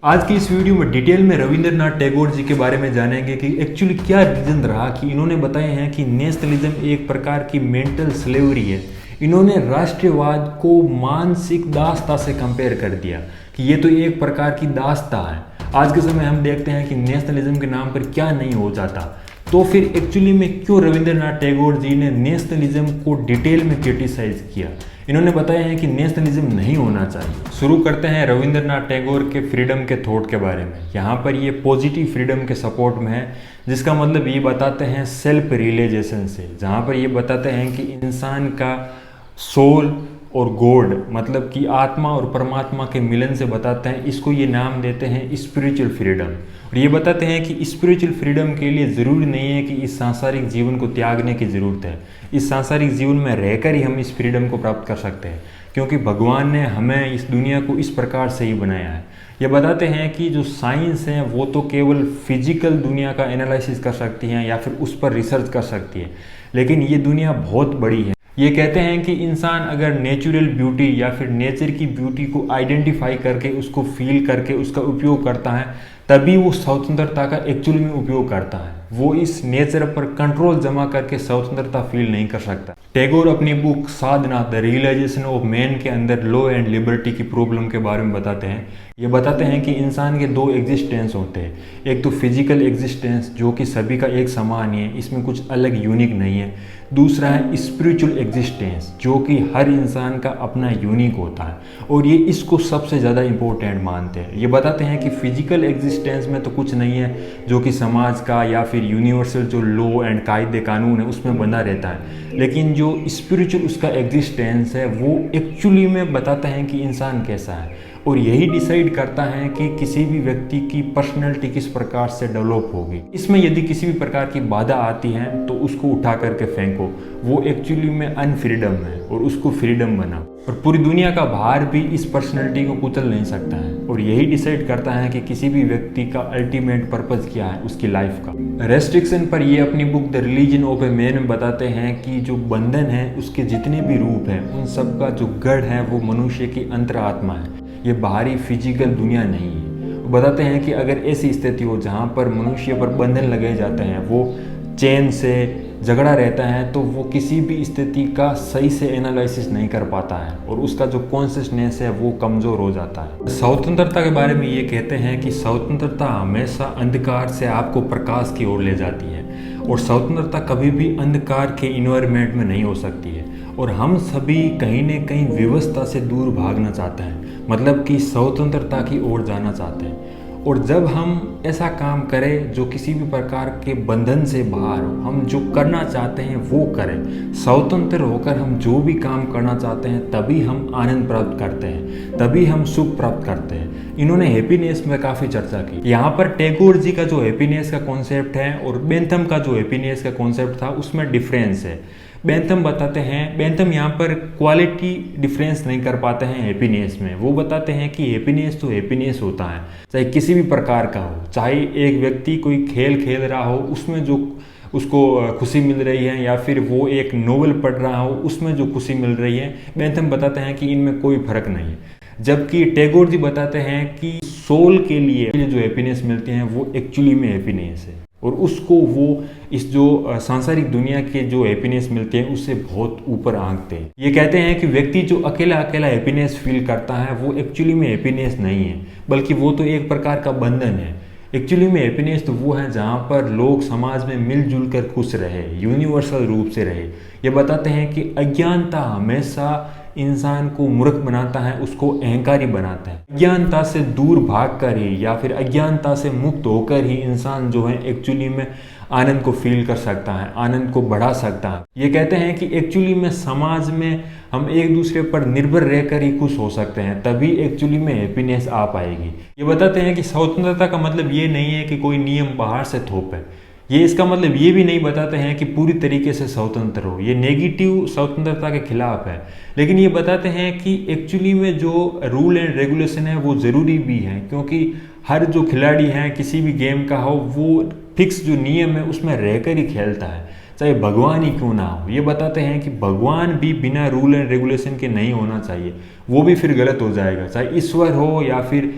आज की इस वीडियो में डिटेल में रविंद्रनाथ टैगोर जी के बारे में जानेंगे कि एक्चुअली क्या रीज़न रहा कि इन्होंने बताए हैं कि नेशनलिज्म एक प्रकार की मेंटल स्लेवरी है। इन्होंने राष्ट्रवाद को मानसिक दासता से कंपेयर कर दिया कि ये तो एक प्रकार की दासता है। आज के समय हम देखते हैं कि नेशनलिज्म के नाम पर क्या नहीं हो जाता, तो फिर एक्चुअली में क्यों रविंद्रनाथ टैगोर जी ने नेशनलिज्म को डिटेल में क्रिटिसाइज किया। इन्होंने बताया है कि नेशनलिज्म नहीं होना चाहिए। शुरू करते हैं रविंद्रनाथ टैगोर के फ्रीडम के थॉट के बारे में। यहाँ पर ये पॉजिटिव फ्रीडम के सपोर्ट में है, जिसका मतलब ये बताते हैं सेल्फ रियलाइजेशन से, जहाँ पर ये बताते हैं कि इंसान का सोल और गॉड मतलब कि आत्मा और परमात्मा के मिलन से बताते हैं। इसको ये नाम देते हैं स्पिरिचुअल फ्रीडम। और ये बताते हैं कि स्पिरिचुअल फ्रीडम के लिए ज़रूरी नहीं है कि इस सांसारिक जीवन को त्यागने की ज़रूरत है। इस सांसारिक जीवन में रहकर ही हम इस फ्रीडम को प्राप्त कर सकते हैं, क्योंकि भगवान ने हमें इस दुनिया को इस प्रकार से ही बनाया है। ये बताते हैं कि जो साइंस है वो तो केवल फिजिकल दुनिया का एनालिसिस कर सकती है या फिर उस पर रिसर्च कर सकती है, लेकिन ये दुनिया बहुत बड़ी है। ये कहते हैं कि इंसान अगर नेचुरल ब्यूटी या फिर नेचर की ब्यूटी को आइडेंटिफाई करके उसको फील करके उसका उपयोग करता है, तभी वो स्वतंत्रता का एक्चुअली में उपयोग करता है। वो इस नेचर पर कंट्रोल जमा करके स्वतंत्रता फील नहीं कर सकता। टैगोर अपनी book Sadhana the realisation of man के अंदर लॉ एंड लिबर्टी की प्रॉब्लम के बारे में बताते हैं। ये बताते हैं कि इंसान के दो एग्जिस्टेंस होते हैं, एक तो फिजिकल एग्जिस्टेंस जो कि सभी का एक समान ही है, इसमें कुछ अलग यूनिक नहीं है। दूसरा है स्पिरिचुअल एग्जिस्टेंस जो कि हर इंसान का अपना यूनिक होता है, और ये इसको सबसे ज़्यादा इम्पोर्टेंट मानते हैं। ये बताते हैं कि फिजिकल एग्जिस्टेंस में तो कुछ नहीं है जो कि समाज का या फिर यूनिवर्सल जो लॉ एंड कायदे कानून है उसमें बंधा रहता है, लेकिन जो स्पिरिचुअल उसका एग्जिस्टेंस है वो एक्चुअली में बताता है कि इंसान कैसा है, और यही डिसाइड करता है कि किसी भी व्यक्ति की पर्सनैलिटी किस प्रकार से डेवलप होगी। इसमें यदि किसी भी प्रकार की बाधा आती है तो उसको उठा करके फेंको, वो एक्चुअली में अनफ्रीडम है और उसको फ्रीडम बनाओ। और पूरी दुनिया का भार भी इस पर्सनैलिटी को कुचल नहीं सकता है, और यही डिसाइड करता है कि किसी भी व्यक्ति का अल्टीमेट पर्पस क्या है उसकी लाइफ का। रेस्ट्रिक्शन पर ये अपनी book the religion of a man में बताते हैं कि जो बंधन है उसके जितने भी रूप हैं उन सब का जो गढ़ है वो मनुष्य की अंतरात्मा है, ये बाहरी फिजिकल दुनिया नहीं है। वो बताते हैं कि अगर ऐसी स्थिति हो जहाँ पर मनुष्य पर बंधन लगाए जाते हैं, वो चैन से झगड़ा रहता है, तो वो किसी भी स्थिति का सही से एनालिसिस नहीं कर पाता है और उसका जो कॉन्शियसनेस है वो कमज़ोर हो जाता है। स्वतंत्रता के बारे में ये कहते हैं कि स्वतंत्रता हमेशा अंधकार से आपको प्रकाश की ओर ले जाती है, और स्वतंत्रता कभी भी अंधकार के इन्वायरमेंट में नहीं हो सकती है। और हम सभी कहीं न कहीं व्यवस्था से दूर भागना चाहते हैं, मतलब कि स्वतंत्रता की ओर जाना चाहते हैं। और जब हम ऐसा काम करें जो किसी भी प्रकार के बंधन से बाहर हो, हम जो करना चाहते हैं वो करें, स्वतंत्र होकर हम जो भी काम करना चाहते हैं, तभी हम आनंद प्राप्त करते हैं, तभी हम सुख प्राप्त करते हैं। इन्होंने हैप्पीनेस में काफ़ी चर्चा की। यहाँ पर टैगोर जी का जो हैप्पीनेस का कॉन्सेप्ट है और बेंथम का जो हैप्पीनेस का कॉन्सेप्ट था उसमें डिफरेंस है। बेंथम बताते हैं, बेंथम यहाँ पर क्वालिटी डिफरेंस नहीं कर पाते हैं हैप्पीनेस में। वो बताते हैं कि हैप्पीनेस तो हैप्पीनेस होता है, चाहे किसी भी प्रकार का हो, चाहे एक व्यक्ति कोई खेल खेल रहा हो उसमें जो उसको खुशी मिल रही है, या फिर वो एक नोवेल पढ़ रहा हो उसमें जो खुशी मिल रही है। बेंथम बताते हैं कि इनमें कोई फर्क नहीं है, जबकि टैगोर जी बताते हैं कि सोल के लिए जो हैप्पीनेस मिलती है वो एक्चुअली में हैप्पीनेस है, और उसको वो इस जो सांसारिक दुनिया के जो हैप्पीनेस मिलते हैं उससे बहुत ऊपर आंकते हैं। ये कहते हैं कि व्यक्ति जो अकेला अकेला हैप्पीनेस फील करता है वो एक्चुअली में हैप्पीनेस नहीं है, बल्कि वो तो एक प्रकार का बंधन है। एक्चुअली में हैप्पीनेस तो वो है जहाँ पर लोग समाज में मिलजुल कर खुश रहे, यूनिवर्सल रूप से रहे। ये बताते हैं कि अज्ञानता हमेशा इंसान को मूर्ख बनाता है, उसको अहंकारी बनाता है। अज्ञानता से दूर भागकर ही या फिर अज्ञानता से मुक्त होकर ही इंसान जो है एक्चुअली में आनंद को फील कर सकता है, आनंद को बढ़ा सकता है। ये कहते हैं कि एक्चुअली में समाज में हम एक दूसरे पर निर्भर रहकर ही खुश हो सकते हैं, तभी एक्चुअली में हैप्पीनेस आ पाएगी। ये बताते हैं कि स्वतंत्रता का मतलब ये नहीं है कि कोई नियम बाहर से थोपे, ये इसका मतलब ये भी नहीं बताते हैं कि पूरी तरीके से स्वतंत्र हो, ये नेगेटिव स्वतंत्रता के खिलाफ है। लेकिन ये बताते हैं कि एक्चुअली में जो रूल एंड रेगुलेशन है वो ज़रूरी भी है, क्योंकि हर जो खिलाड़ी है किसी भी गेम का हो वो फिक्स जो नियम है उसमें रहकर ही खेलता है। चाहे भगवान ही क्यों ना हो। ये बताते हैं कि भगवान भी बिना रूल एंड रेगुलेशन के नहीं होना चाहिए, वो भी फिर गलत हो जाएगा। चाहे ईश्वर हो या फिर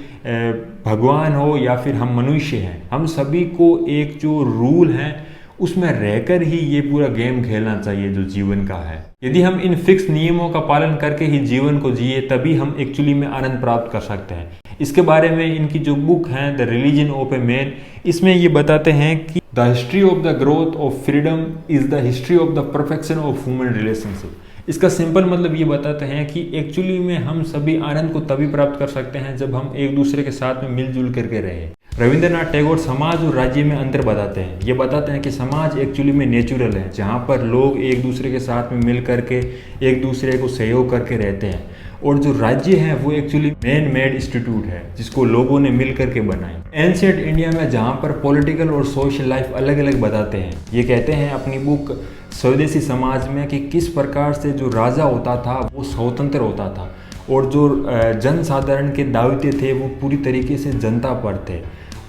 भगवान हो या फिर हम मनुष्य हैं, हम सभी को एक जो रूल है उसमें रहकर ही ये पूरा गेम खेलना चाहिए जो जीवन का है। यदि हम इन फिक्स नियमों का पालन करके ही जीवन को जिए तभी हम एक्चुअली में आनंद प्राप्त कर सकते हैं। इसके बारे में इनकी जो बुक है the religion of a man, इसमें ये बताते हैं कि the history of the growth of freedom is the history of the perfection of human relationship. इसका सिंपल मतलब ये बताते हैं कि एक्चुअली में हम सभी आनंद को तभी प्राप्त कर सकते हैं जब हम एक दूसरे के साथ में मिलजुल करके रहें। रविंद्रनाथ टैगोर समाज और राज्य में अंतर बताते हैं। ये बताते हैं कि समाज एक्चुअली में नेचुरल है, जहाँ पर लोग एक दूसरे के साथ में मिल करके एक दूसरे को सहयोग करके रहते हैं, और जो राज्य है वो एक्चुअली मैन मेड इंस्टीट्यूट है जिसको लोगों ने मिल करके बनाए। एंशिएंट इंडिया में जहाँ पर पॉलिटिकल और सोशल लाइफ अलग अलग बताते हैं। ये कहते हैं अपनी बुक स्वदेशी समाज में कि किस प्रकार से जो राजा होता था वो स्वतंत्र होता था, और जो जनसाधारण के दायित्व थे वो पूरी तरीके से जनता पर थे,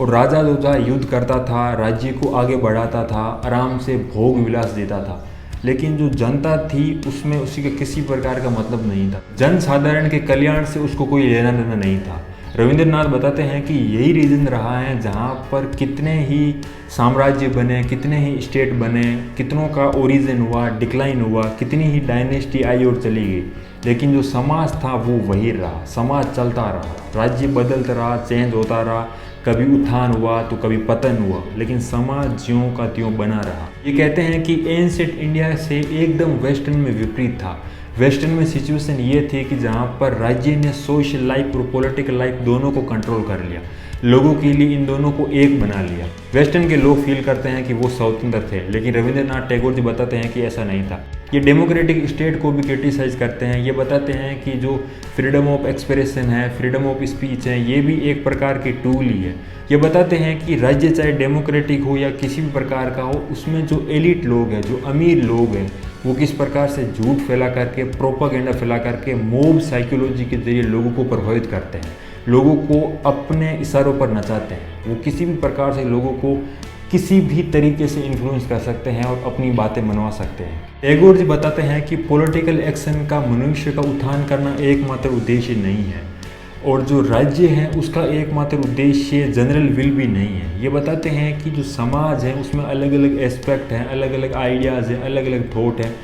और राजा जो था युद्ध करता था, राज्य को आगे बढ़ाता था, आराम से भोग विलास देता था, लेकिन जो जनता थी उसमें उसी का किसी प्रकार का मतलब नहीं था। जनसाधारण के कल्याण से उसको कोई लेना देना नहीं था। रविंद्रनाथ बताते हैं कि यही रीज़न रहा है जहाँ पर कितने ही साम्राज्य बने, कितने ही स्टेट बने, कितनों का ओरिजिन हुआ, डिक्लाइन हुआ, कितनी ही डायनेस्टी आई और चली गई, लेकिन जो समाज था वो वही रहा। समाज चलता रहा, राज्य बदलता रहा, चेंज होता रहा, कभी उत्थान हुआ तो कभी पतन हुआ, लेकिन समाज ज्यों का त्यों बना रहा। ये कहते हैं कि एंशिएंट इंडिया से एकदम वेस्टर्न में विपरीत था। वेस्टर्न में सिचुएशन ये थी कि जहाँ पर राज्य ने सोशल लाइफ और पॉलिटिकल लाइफ दोनों को कंट्रोल कर लिया, लोगों के लिए इन दोनों को एक बना लिया। वेस्टर्न के लोग फील करते हैं कि वो स्वतंत्र थे, लेकिन रविंद्रनाथ टैगोर जी बताते हैं कि ऐसा नहीं था। ये डेमोक्रेटिक स्टेट को भी क्रिटिसाइज करते हैं। ये बताते हैं कि जो फ्रीडम ऑफ एक्सप्रेशन है, फ्रीडम ऑफ स्पीच है, ये भी एक प्रकार की टूल ही है। ये बताते हैं कि राज्य चाहे डेमोक्रेटिक हो या किसी भी प्रकार का हो, उसमें जो एलिट लोग हैं, जो अमीर लोग हैं, वो किस प्रकार से झूठ फैला करके, प्रोपागेंडा फैला करके, मोब साइकोलॉजी के जरिए लोगों को प्रभावित करते हैं, लोगों को अपने इशारों पर नचाते हैं। वो किसी भी प्रकार से लोगों को किसी भी तरीके से इन्फ्लुएंस कर सकते हैं और अपनी बातें मनवा सकते हैं। टैगोर जी बताते हैं कि पॉलिटिकल एक्शन का मनुष्य का उत्थान करना एकमात्र उद्देश्य नहीं है, और जो राज्य है उसका एकमात्र उद्देश्य जनरल विल भी नहीं है। ये बताते हैं कि जो समाज है उसमें अलग अलग एस्पेक्ट हैं, अलग अलग आइडियाज़ हैं, अलग अलग थॉट हैं,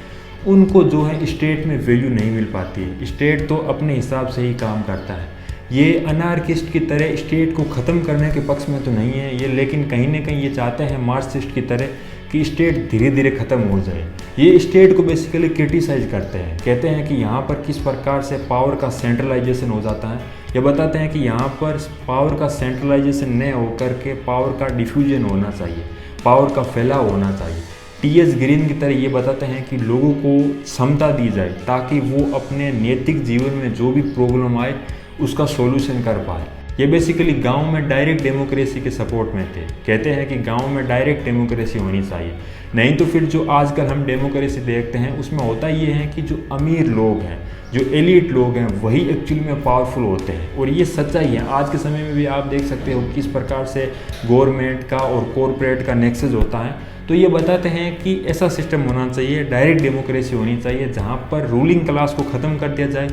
उनको जो है स्टेट में वैल्यू नहीं मिल पाती है। स्टेट तो अपने हिसाब से ही काम करता है। ये अनार्किस्ट की तरह स्टेट को ख़त्म करने के पक्ष में तो नहीं है ये, लेकिन कहीं ना कहीं ये चाहते हैं मार्क्सिस्ट की तरह कि स्टेट धीरे धीरे ख़त्म हो जाए। ये स्टेट को बेसिकली क्रिटिसाइज करते हैं, कहते हैं कि यहाँ पर किस प्रकार से पावर का सेंट्रलाइजेशन हो जाता है। ये बताते हैं कि यहाँ पर पावर का सेंट्रलाइजेशन न होकर के पावर का डिफ्यूजन होना चाहिए, पावर का फैलाव होना चाहिए। टी.एस. ग्रीन की तरह ये बताते हैं कि लोगों को क्षमता दी जाए ताकि वो अपने नैतिक जीवन में जो भी प्रॉब्लम आए उसका सॉल्यूशन कर पाए। ये बेसिकली गांव में डायरेक्ट डेमोक्रेसी के सपोर्ट में थे। कहते हैं कि गांव में डायरेक्ट डेमोक्रेसी होनी चाहिए, नहीं तो फिर जो आजकल हम डेमोक्रेसी देखते हैं उसमें होता ये है कि जो अमीर लोग हैं, जो एलिट लोग हैं, वही एक्चुअली में पावरफुल होते हैं। और ये सच्चाई है। आज के समय में भी आप देख सकते हो किस प्रकार से गवर्नमेंट का और कॉरपोरेट का नेक्सस होता है। तो ये बताते हैं कि ऐसा सिस्टम होना चाहिए, डायरेक्ट डेमोक्रेसी होनी चाहिए, जहाँ पर रूलिंग क्लास को ख़त्म कर दिया जाए,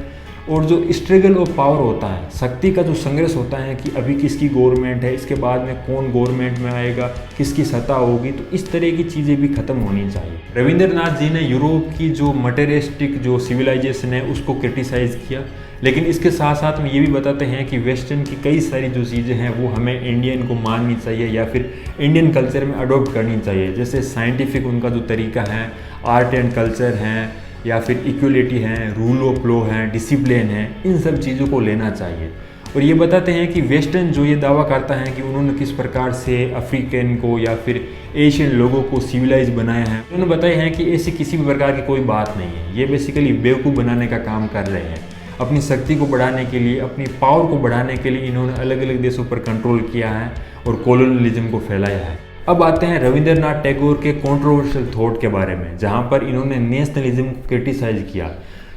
और जो स्ट्रगल ऑफ पावर होता है, शक्ति का जो संघर्ष होता है कि अभी किसकी गवर्नमेंट है, इसके बाद में कौन गवर्नमेंट में आएगा, किसकी सत्ता होगी, तो इस तरह की चीज़ें भी खत्म होनी चाहिए। रविंद्रनाथ जी ने यूरोप की जो मटेरियलिस्टिक जो सिविलाइजेशन है उसको क्रिटिसाइज़ किया, लेकिन इसके साथ साथ में ये भी बताते हैं कि वेस्टर्न की कई सारी जो चीज़ें हैं वो हमें इंडियन को माननी चाहिए या फिर इंडियन कल्चर में अडोप्ट करनी चाहिए। जैसे साइंटिफिक उनका जो तरीका है, आर्ट एंड कल्चर हैं, या फिर इक्वलिटी है, रूल ऑफ लॉ है, डिसिप्लिन है, इन सब चीज़ों को लेना चाहिए। और ये बताते हैं कि वेस्टर्न जो ये दावा करता है कि उन्होंने किस प्रकार से अफ्रीकन को या फिर एशियन लोगों को सिविलाइज बनाया है, उन्होंने बताया है कि ऐसी किसी भी प्रकार की कोई बात नहीं है। ये बेसिकली बेवकूफ़ बनाने का काम कर रहे हैं। अपनी शक्ति को बढ़ाने के लिए, अपनी पावर को बढ़ाने के लिए इन्होंने अलग अलग देशों पर कंट्रोल किया है और कॉलोनियलिज्म को फैलाया है। अब आते हैं रविंद्रनाथ टैगोर के कंट्रोवर्शियल थॉट के बारे में, जहाँ पर इन्होंने नेशनलिज्म को क्रिटिसाइज किया।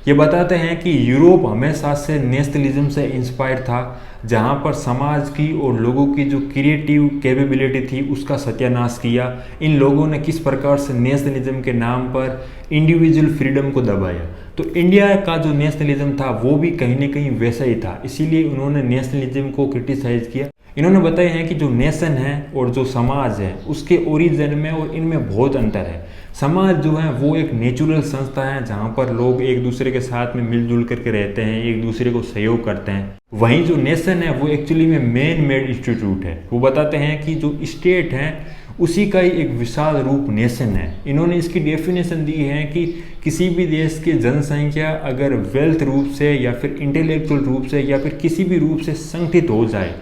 ये बताते हैं कि यूरोप हमेशा से नेशनलिज्म से इंस्पायर था, जहाँ पर समाज की और लोगों की जो क्रिएटिव कैपेबिलिटी थी उसका सत्यानाश किया। इन लोगों ने किस प्रकार से नेशनलिज्म के नाम पर इंडिविजुअल फ्रीडम को दबाया। तो इंडिया का जो नेशनलिज्म था वो भी कहीं ना कहीं वैसा ही था, इसीलिए उन्होंने नेशनलिज्म को क्रिटिसाइज किया। इन्होंने बताया है कि जो नेशन है और जो समाज है उसके ओरिजिन में और इनमें बहुत अंतर है। समाज जो है वो एक नेचुरल संस्था है जहाँ पर लोग एक दूसरे के साथ में मिलजुल करके रहते हैं, एक दूसरे को सहयोग करते हैं। वहीं जो नेशन है वो एक्चुअली में मैन मेड इंस्टीट्यूट है। वो बताते हैं कि जो स्टेट है उसी का ही एक विशाल रूप नेशन है। इन्होंने इसकी डेफिनेशन दी है कि किसी भी देश की जनसंख्या अगर वेल्थ रूप से या फिर इंटेलेक्चुअल रूप से या फिर किसी भी रूप से संगठित हो जाए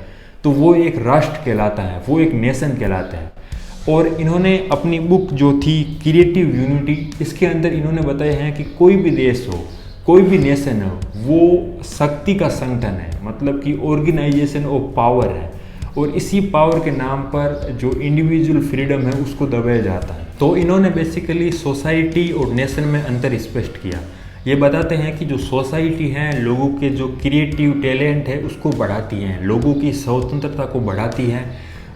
तो वो एक राष्ट्र कहलाता है, वो एक नेशन कहलाता है। और इन्होंने अपनी बुक जो थी क्रिएटिव यूनिटी, इसके अंदर इन्होंने बताया है कि कोई भी देश हो, कोई भी नेशन हो, वो शक्ति का संगठन है, मतलब कि ऑर्गेनाइजेशन ऑफ पावर है। और इसी पावर के नाम पर जो इंडिविजुअल फ्रीडम है उसको दबाया जाता है। तो इन्होंने बेसिकली सोसाइटी और नेशन में अंतर स्पष्ट किया। ये बताते हैं कि जो सोसाइटी है लोगों के जो क्रिएटिव टैलेंट है उसको बढ़ाती है, लोगों की स्वतंत्रता को बढ़ाती है।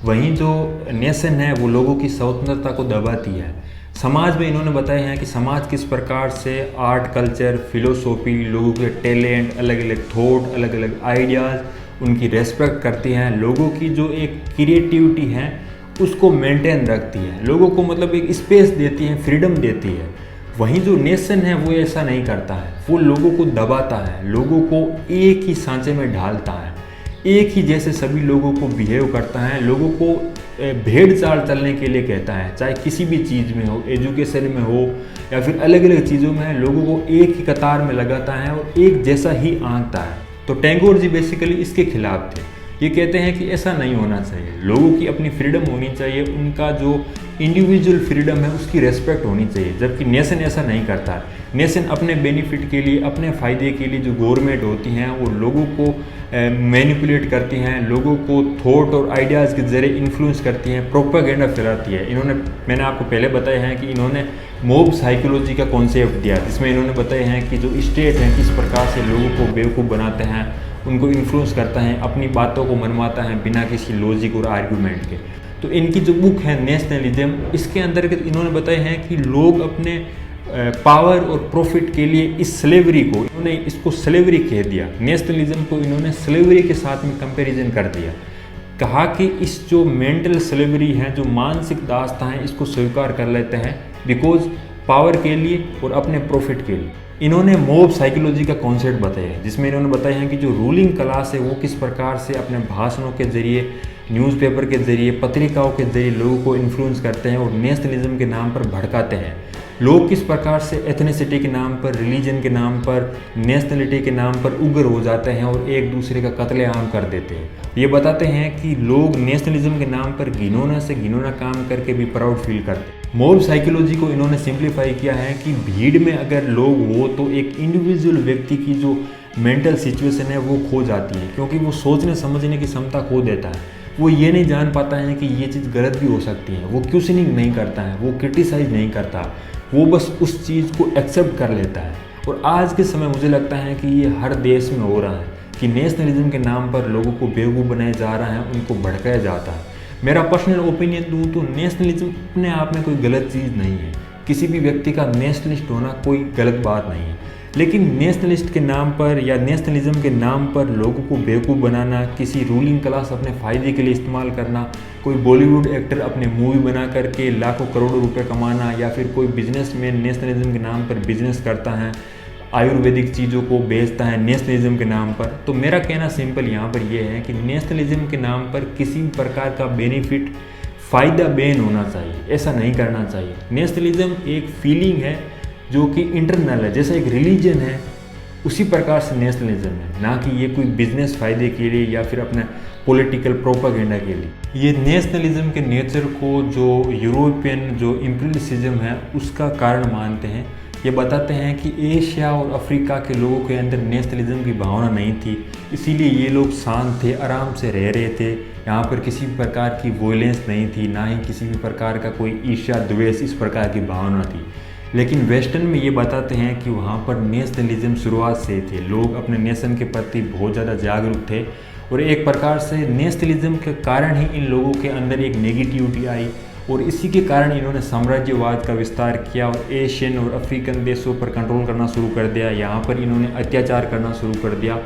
वहीं जो नेशन है वो लोगों की स्वतंत्रता को दबाती है। समाज में इन्होंने बताया है कि समाज किस प्रकार से आर्ट, कल्चर, फिलोसॉफी, लोगों के टैलेंट, अलग अलग थॉट, अलग अलग आइडियाज़, उनकी रेस्पेक्ट करती हैं, लोगों की जो एक क्रिएटिविटी है उसको मेंटेन रखती है, लोगों को मतलब एक स्पेस देती है, फ्रीडम देती है। वहीं जो नेशन है वो ऐसा नहीं करता है, वो लोगों को दबाता है, लोगों को एक ही सांचे में ढालता है, एक ही जैसे सभी लोगों को बिहेव करता है, लोगों को भेड़ चाल चलने के लिए कहता है, चाहे किसी भी चीज़ में हो, एजुकेशन में हो या फिर अलग अलग चीज़ों में, लोगों को एक ही कतार में लगाता है और एक जैसा ही आंकता है। तो टैगोर जी बेसिकली इसके खिलाफ थे। ये कहते हैं कि ऐसा नहीं होना चाहिए, लोगों की अपनी फ्रीडम होनी चाहिए, उनका जो इंडिविजुअल फ्रीडम है उसकी रेस्पेक्ट होनी चाहिए, जबकि नेशन ऐसा नहीं करता है। नेशन अपने बेनिफिट के लिए, अपने फ़ायदे के लिए जो गवर्नमेंट होती हैं वो लोगों को मैनिपुलेट करती हैं, लोगों को थॉट और आइडियाज़ के ज़रिए इन्फ्लुएंस करती हैं, प्रोपेगेंडा फैलाती है। मैंने आपको पहले बताया है कि इन्होंने मॉब साइकोलॉजी का कॉन्सेप्ट दिया, जिसमें इन्होंने बताया है कि जो स्टेट है किस प्रकार से लोगों को बेवकूफ़ बनाते हैं, उनको इन्फ्लुएंस करता है, अपनी बातों को मनवाता है बिना किसी लॉजिक और आर्गूमेंट के। तो इनकी जो बुक है नेशनलिज्म, इसके अंदर इन्होंने बताया है कि लोग अपने पावर और प्रॉफिट के लिए इस स्लेवरी को, इन्होंने इसको स्लेवरी कह दिया, नेशनलिज्म को इन्होंने स्लेवरी के साथ में कंपैरिजन कर दिया। कहा कि इस जो मेंटल स्लेवरी है, जो मानसिक दास्तां है, इसको स्वीकार कर लेते हैं बिकॉज पावर के लिए और अपने प्रॉफिट के लिए। इन्होंने मॉब साइकोलॉजी का कॉन्सेप्ट बताया है, जिसमें इन्होंने बताया है कि जो रूलिंग क्लास है वो किस प्रकार से अपने भाषणों के जरिए, न्यूज़पेपर के जरिए, पत्रिकाओं के जरिए लोगों को इन्फ्लुएंस करते हैं और नेशनलिज्म के नाम पर भड़काते हैं। लोग किस प्रकार से एथनिसिटी के नाम पर, रिलीजन के नाम पर, नेशनलिटी के नाम पर उग्र हो जाते हैं और एक दूसरे का कत्लेआम कर देते हैं। ये बताते हैं कि लोग नेशनलिज्म के नाम पर घिनौना से घिनौना काम करके भी प्राउड फील करते हैं। मॉब साइकोलॉजी को इन्होंने सिंप्लीफाई किया है कि भीड़ में अगर लोग हो तो एक इंडिविजुअल व्यक्ति की जो मेंटल सिचुएशन है वो खो जाती है, क्योंकि वो सोचने समझने की क्षमता खो देता है। वो ये नहीं जान पाता है कि ये चीज़ गलत भी हो सकती है, वो क्वेश्चनिंग नहीं करता है, वो क्रिटिसाइज नहीं करता, वो बस उस चीज़ को एक्सेप्ट कर लेता है। और आज के समय मुझे लगता है कि ये हर देश में हो रहा है कि नेशनलिज्म के नाम पर लोगों को बेवकूफ़ बनाया जा रहा है, उनको भड़काया जाता है। मेरा पर्सनल ओपिनियन दूँ तो नेशनलिज्म अपने आप में कोई गलत चीज़ नहीं है, किसी भी व्यक्ति का नेशनलिस्ट होना कोई गलत बात नहीं है, लेकिन नेशनलिस्ट के नाम पर या नेशनलिज्म के नाम पर लोगों को बेवकूफ़ बनाना, किसी रूलिंग क्लास अपने फ़ायदे के लिए इस्तेमाल करना, कोई बॉलीवुड एक्टर अपने मूवी बना करके लाखों करोड़ों रुपए कमाना, या फिर कोई बिजनेसमैन नेशनलिज्म के नाम पर बिजनेस करता है, आयुर्वेदिक चीज़ों को बेचता है नेशनलिज्म के नाम पर। तो मेरा कहना सिंपल यहाँ पर यह है कि नेशनलिज्म के नाम पर किसी भी प्रकार का बेनिफिट, फ़ायदा बैन होना चाहिए, ऐसा नहीं करना चाहिए। नेशनलिज्म एक फीलिंग है जो कि इंटरनल है, जैसे एक रिलीजन है उसी प्रकार से नेशनलिज्म है, ना कि ये कोई बिजनेस फ़ायदे के लिए या फिर अपना पॉलिटिकल प्रोपेगेंडा के लिए। ये नेशनलिज्म के नेचर को जो यूरोपियन जो इम्पीरियलिज्म है उसका कारण मानते हैं। ये बताते हैं कि एशिया और अफ्रीका के लोगों के अंदर नेशनलिज्म की भावना नहीं थी, इसीलिए ये लोग शांत थे, आराम से रह रहे थे, यहाँ पर किसी भी प्रकार की वॉयलेंस नहीं थी, ना ही किसी भी प्रकार का कोई ईर्ष्या, द्वेष, इस प्रकार की भावना थी। लेकिन वेस्टर्न में ये बताते हैं कि वहाँ पर नेशनलिज्म शुरुआत से थे, लोग अपने नेशन के प्रति बहुत ज़्यादा जागरूक थे और एक प्रकार से नेशनलिज्म के कारण ही इन लोगों के अंदर एक नेगेटिविटी आई और इसी के कारण इन्होंने साम्राज्यवाद का विस्तार किया और एशियन और अफ्रीकन देशों पर कंट्रोल करना शुरू कर दिया। यहाँ पर इन्होंने अत्याचार करना शुरू कर दिया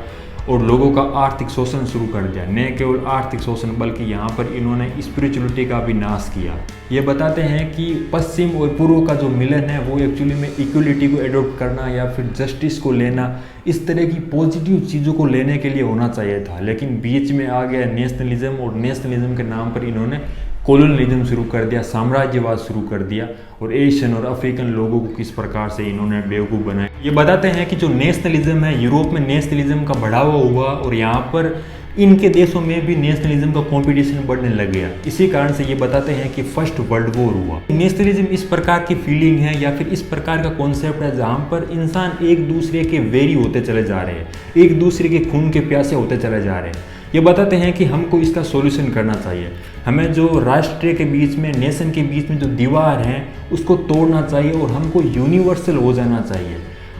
और लोगों का आर्थिक शोषण शुरू कर दिया। न केवल आर्थिक शोषण बल्कि यहाँ पर इन्होंने स्पिरिचुअलिटी का भी नाश किया। ये बताते हैं कि पश्चिम और पूर्व का जो मिलन है वो एक्चुअली में इक्वलिटी को एडॉप्ट करना या फिर जस्टिस को लेना, इस तरह की पॉजिटिव चीज़ों को लेने के लिए होना चाहिए था, लेकिन बीच में आ गया नेशनलिज्म और नेशनलिज्म के नाम पर इन्होंने कॉलोनियलिज्म शुरू कर दिया, साम्राज्यवाद शुरू कर दिया और एशियन और अफ्रीकन लोगों को किस प्रकार से इन्होंने बेवकूफ़ बनाया। ये बताते हैं कि जो नेशनलिज्म है, यूरोप में नेशनलिज्म का बढ़ावा हुआ और यहाँ पर इनके देशों में भी नेशनलिज्म का कंपटीशन बढ़ने लग गया। इसी कारण से ये बताते हैं कि फर्स्ट वर्ल्ड वॉर हुआ। नेशनलिज्म इस प्रकार की फीलिंग है या फिर इस प्रकार का कॉन्सेप्ट है जहाँ पर इंसान एक दूसरे के वेरी होते चले जा रहे हैं, एक दूसरे के खून के प्यासे होते चले जा रहे हैं। ये बताते हैं कि हमको इसका सॉल्यूशन करना चाहिए। हमें जो राष्ट्र के बीच में, नेशन के बीच में जो दीवार है उसको तोड़ना चाहिए और हमको यूनिवर्सल हो जाना चाहिए।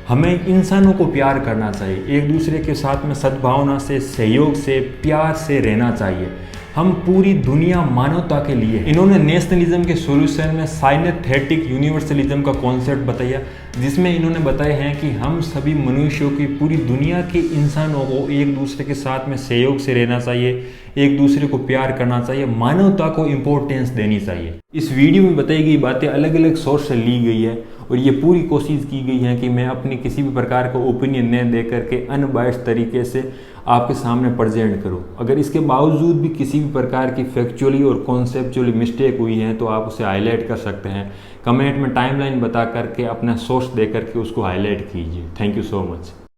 हमें इंसानों को प्यार करना चाहिए, एक दूसरे के साथ में सद्भावना से, सहयोग से, प्यार से रहना चाहिए। हम पूरी दुनिया मानवता के लिए। इन्होंने नेशनलिज्म के सॉल्यूशन में साइनेथेटिक यूनिवर्सलिज्म का कॉन्सेप्ट बताया, जिसमें इन्होंने बताया है कि हम सभी मनुष्यों की, पूरी दुनिया के इंसानों को एक दूसरे के साथ में सहयोग से रहना चाहिए, एक दूसरे को प्यार करना चाहिए, मानवता को इम्पोर्टेंस देनी चाहिए। इस वीडियो में बताई गई बातें अलग अलग सोर्स से ली गई है और ये पूरी कोशिश की गई है कि मैं अपनी किसी भी प्रकार का ओपिनियन न दे करके अनबायस्ड तरीके से आपके सामने प्रेजेंट करूं। अगर इसके बावजूद भी किसी भी प्रकार की फैक्चुअली और कॉन्सेप्चुअली मिस्टेक हुई है तो आप उसे हाईलाइट कर सकते हैं। कमेंट में टाइमलाइन बता करके अपना सोर्स दे करके उसको हाईलाइट कीजिए। Thank you so much.